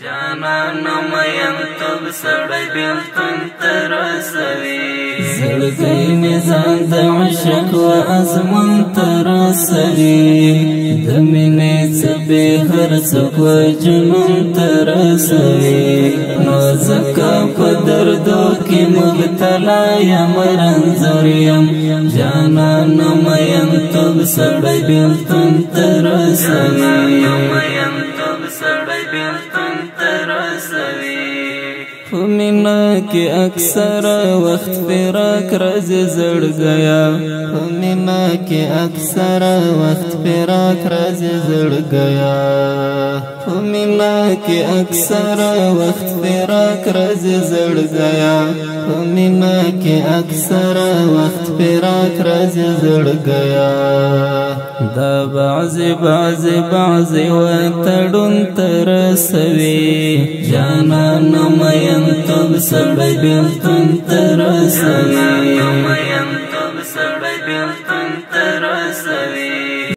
جانانو مین تب سړی بیلتون ته رسوي زړګی مې ځان د عشق و ازمون ته رسوي د مینې څپې هر څوک و جنون ته رسوي نو ځکه په دردو کې مبتلا یم رنځور یم جانانو مین تب سړی بیلتون ته رسوي مینا کې اکثر وخت فراق راز زړ گیا مینا کې اکثر وخت فراق راز زړ گیا مینا کې اکثر وخت فراق راز زړ گیا مینا کې اکثر وخت فراق راز زړ گیا دا بعض و تړون تر سوي جانانو مین تب سړی بیلتون ته رسوي